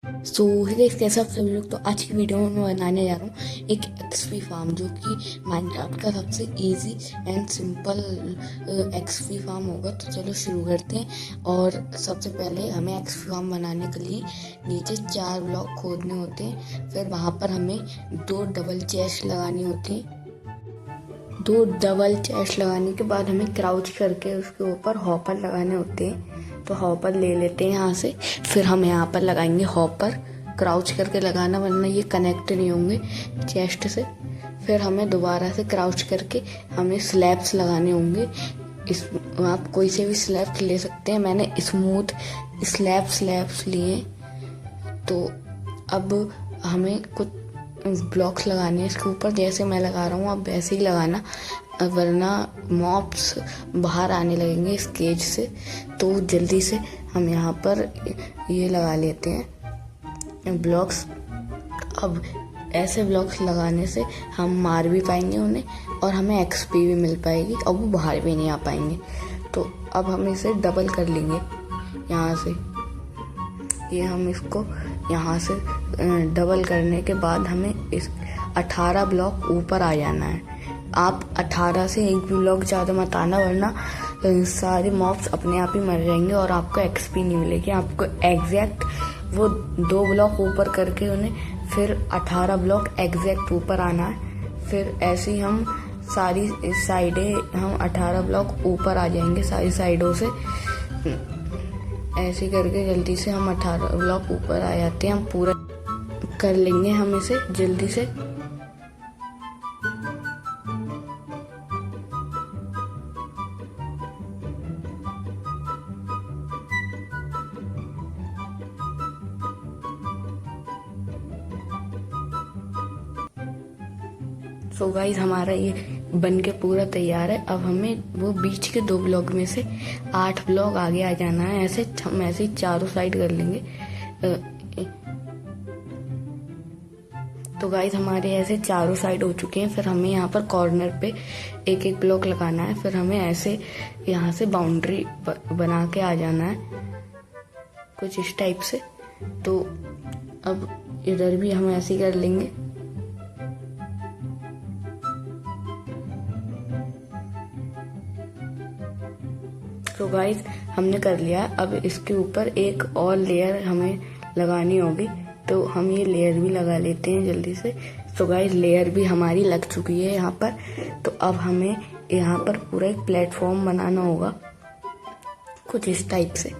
सो कैसे आप सभी लोग। तो आज की वीडियो में मैं बनाने जा रहा हूँ एक एक्सपी फार्म, जो कि माइनक्राफ्ट का सबसे easy and simple XP farm होगा। तो चलो शुरू करते हैं। और सबसे पहले हमें एक्सपी फार्म बनाने के लिए नीचे 4 ब्लॉक खोदने होते हैं। फिर वहाँ पर हमें 2 डबल चेस्ट लगानी होती है। 2 डबल चेस्ट लगाने के बाद हमें क्राउच करके उसके ऊपर हॉपर लगाने होते हैं। तो हॉपर ले लेते हैं यहाँ से। फिर हम यहाँ पर लगाएंगे हॉपर, क्राउच करके लगाना, वरना ये कनेक्ट नहीं होंगे चेस्ट से। फिर हमें दोबारा से क्राउच करके हमें स्लैब्स लगाने होंगे। इस आप कोई से भी स्लैब्स ले सकते हैं। मैंने स्मूथ स्लैब्स लिए। तो अब हमें कुछ ब्लॉक्स लगाने हैं इसके ऊपर। जैसे मैं लगा रहा हूँ आप वैसे ही लगाना, वरना मॉब्स बाहर आने लगेंगे इस केज से। तो जल्दी से हम यहाँ पर ये लगा लेते हैं ब्लॉक्स। अब ऐसे ब्लॉक्स लगाने से हम मार भी पाएंगे उन्हें और हमें एक्सपी भी मिल पाएगी और वो बाहर भी नहीं आ पाएंगे। तो अब हम इसे डबल कर लेंगे यहाँ से। ये हम इसको यहाँ से डबल करने के बाद हमें इस 18 ब्लॉक ऊपर आ जाना है। आप 18 से एक भी ब्लॉक ज़्यादा मत आना, वरना सारे मॉब्स अपने आप ही मर जाएंगे और आपको एक्सपी नहीं मिलेगी। आपको एग्जैक्ट वो 2 ब्लॉक ऊपर करके उन्हें फिर 18 ब्लॉक एग्जैक्ट ऊपर आना है। फिर ऐसे ही हम सारी साइडें हम 18 ब्लॉक ऊपर आ जाएंगे सारी साइडों से। ऐसे करके जल्दी से हम 18 ब्लॉक ऊपर आ जाते हैं। हम पूरा कर लेंगे हम इसे जल्दी से। सो गाइस हमारा ये बन के पूरा तैयार है। अब हमें वो बीच के 2 ब्लॉक में से 8 ब्लॉक आगे आ जाना है। ऐसे हम ऐसे ही चारों साइड कर लेंगे। तो गाइस हमारे ऐसे चारों साइड हो चुके हैं। फिर हमें यहाँ पर कॉर्नर पे एक एक ब्लॉक लगाना है। फिर हमें ऐसे यहाँ से बाउंड्री बना के आ जाना है कुछ इस टाइप से। तो अब इधर भी हम ऐसे ही कर लेंगे। तो गाइस हमने कर लिया। अब इसके ऊपर एक और लेयर हमें लगानी होगी। तो हम ये लेयर भी लगा लेते हैं जल्दी से। तो गाइस लेयर भी हमारी लग चुकी है यहाँ पर। तो अब हमें यहाँ पर पूरा एक प्लेटफॉर्म बनाना होगा कुछ इस टाइप से,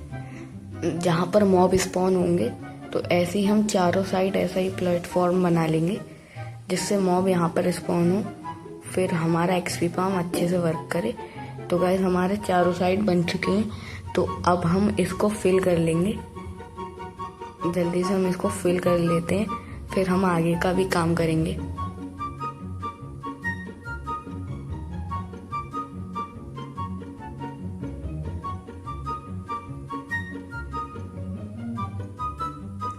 जहाँ पर मॉब स्पॉन होंगे। तो ऐसे ही हम चारों साइड ऐसा ही प्लेटफॉर्म बना लेंगे जिससे मॉब यहाँ पर स्पॉन हो, फिर हमारा एक्सपी फार्म अच्छे से वर्क करे। तो गाइस हमारे चारों साइड बन चुके हैं। तो अब हम इसको फिल कर लेंगे जल्दी से। हम इसको फिल कर लेते हैं, फिर हम आगे का भी काम करेंगे।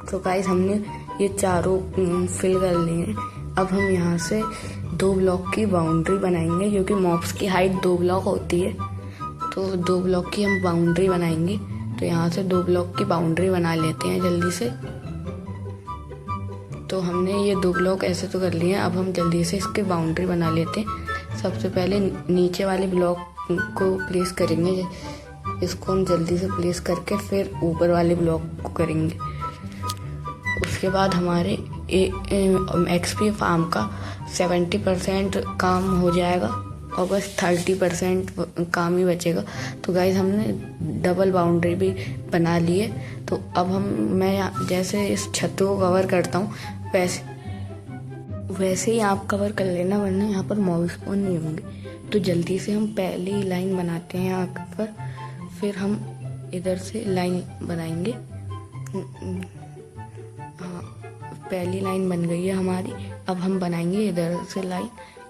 तो गाइस हमने ये चारों फिल कर लिए हैं। अब हम यहाँ से 2 ब्लॉक की बाउंड्री बनाएंगे, क्योंकि मॉब्स की हाइट 2 ब्लॉक होती है। तो 2 ब्लॉक की हम बाउंड्री बनाएंगे। तो यहाँ से 2 ब्लॉक की बाउंड्री बना लेते हैं जल्दी से। तो हमने ये 2 ब्लॉक ऐसे तो कर लिए हैं। अब हम जल्दी से इसकी बाउंड्री बना लेते हैं। सबसे पहले नीचे वाले ब्लॉक को प्लेस करेंगे। इसको हम जल्दी से प्लेस करके फिर ऊपर वाले ब्लॉक को करेंगे। उसके बाद हमारे एक्सपी फार्म का 70% काम हो जाएगा और बस 30% काम ही बचेगा। तो गाइस हमने डबल बाउंड्री भी बना ली है। तो अब मैं जैसे इस छत को कवर करता हूँ वैसे ही आप कवर कर लेना, वरना यहाँ पर मॉब स्पॉन नहीं होंगे। तो जल्दी से हम पहली लाइन बनाते हैं यहाँ पर। फिर हम इधर से लाइन बनाएंगे। हाँ, पहली लाइन बन गई है हमारी। अब हम बनाएंगे इधर से लाइन।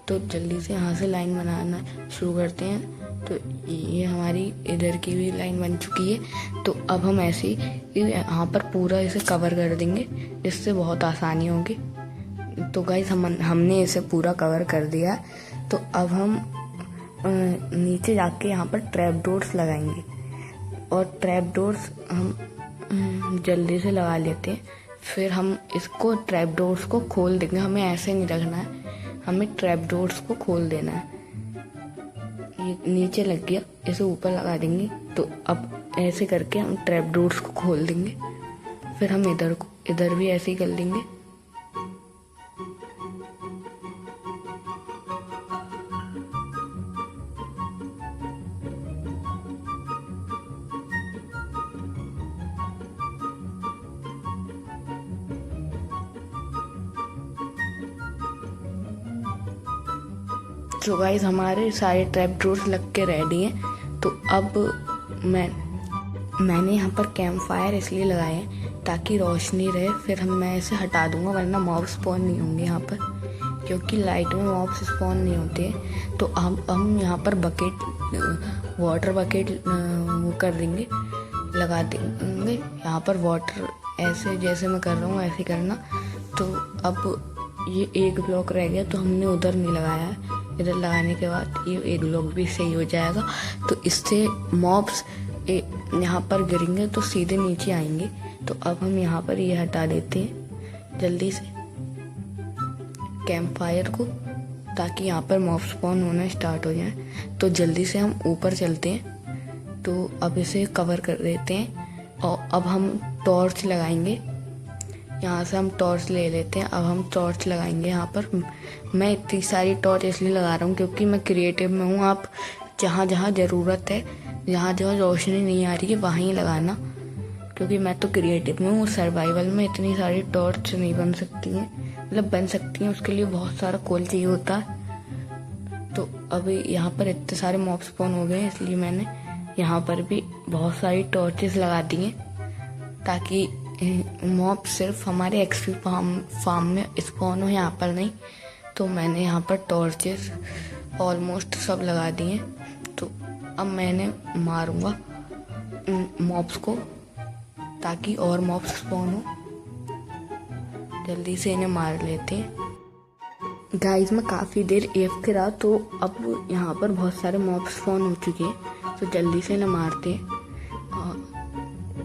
तो जल्दी से यहाँ से लाइन बनाना शुरू करते हैं। तो ये हमारी इधर की भी लाइन बन चुकी है। तो अब हम ऐसे ही यहाँ पर पूरा इसे कवर कर देंगे, इससे बहुत आसानी होगी। तो गाइस हमने इसे पूरा कवर कर दिया। तो अब हम नीचे जाके यहाँ पर ट्रैप डोर्स लगाएंगे और ट्रैप डोर्स हम जल्दी से लगा लेते हैं। फिर हम इसको ट्रैप डोर्स को खोल देंगे। हमें ऐसे नहीं रखना है, हमें ट्रैप डोर्स को खोल देना है। ये नीचे लग गया, इसे ऊपर लगा देंगे। तो अब ऐसे करके हम ट्रैप डोर्स को खोल देंगे। फिर हम इधर भी ऐसे ही कर लेंगे। तो गाइस हमारे सारे ट्रैप डोर्स लग के रेडी हैं। तो अब मैंने यहाँ पर कैंप फायर इसलिए लगाए हैं ताकि रोशनी रहे। फिर मैं इसे हटा दूंगा, वरना मॉब स्पॉन नहीं होंगे यहाँ पर, क्योंकि लाइट में मॉब्स स्पॉन नहीं होते। तो हम यहाँ पर वाटर बकेट वो कर देंगे, लगा देंगे यहाँ पर वाटर। ऐसे जैसे मैं कर रहा हूँ ऐसे करना। तो अब ये एक ब्लॉक रह गया, तो हमने उधर नहीं लगाया है। इधर लगाने के बाद ये एक ब्लॉक भी सही हो जाएगा। तो इससे मॉब्स यहाँ पर गिरेंगे तो सीधे नीचे आएंगे। तो अब हम यहाँ पर ये हटा देते हैं जल्दी से कैंप फायर को, ताकि यहाँ पर मॉब स्पॉन होना स्टार्ट हो जाए। तो जल्दी से हम ऊपर चलते हैं। तो अब इसे कवर कर देते हैं और अब हम टॉर्च लगाएंगे। यहाँ से हम टॉर्च ले लेते हैं। अब हम टॉर्च लगाएंगे यहाँ पर। मैं इतनी सारी टॉर्च इसलिए लगा रहा हूँ क्योंकि मैं क्रिएटिव में हूँ। आप जहाँ जहाँ ज़रूरत है, जहाँ जहाँ रोशनी नहीं आ रही है वहीं लगाना, क्योंकि मैं तो क्रिएटिव में हूँ। सर्वाइवल में इतनी सारी टॉर्च नहीं बन सकती हैं, मतलब बन सकती हैं, उसके लिए बहुत सारा कोल चाहिए होता है। तो अभी यहाँ पर इतने सारे मॉब स्पॉन हो गए, इसलिए मैंने यहाँ पर भी बहुत सारी टॉर्चेस लगा दी हैं ताकि मॉब सिर्फ हमारे एक्सपी फार्म में स्पॉन हो, यहाँ पर नहीं। तो मैंने यहाँ पर टॉर्चेस ऑलमोस्ट सब लगा दिए हैं। तो अब मैंने मारूंगा मॉब्स को ताकि और मॉब्स स्पॉन हो। जल्दी से इन्हें मार लेते हैं। गाइस मैं काफ़ी देर AFK रहा, तो अब यहाँ पर बहुत सारे मॉब्स स्पॉन हो चुके हैं। तो जल्दी से इन्हें मारते हैं।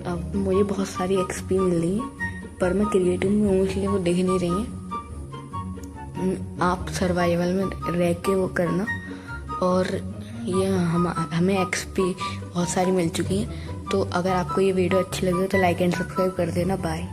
अब मुझे बहुत सारी XP मिल रही है, पर मैं क्रिएटिव में हूँ इसलिए वो दिख नहीं रही हैं। आप सर्वाइवल में रह के वो करना। और ये हमें XP बहुत सारी मिल चुकी हैं। तो अगर आपको ये वीडियो अच्छी लगे तो लाइक एंड सब्सक्राइब कर देना। बाय।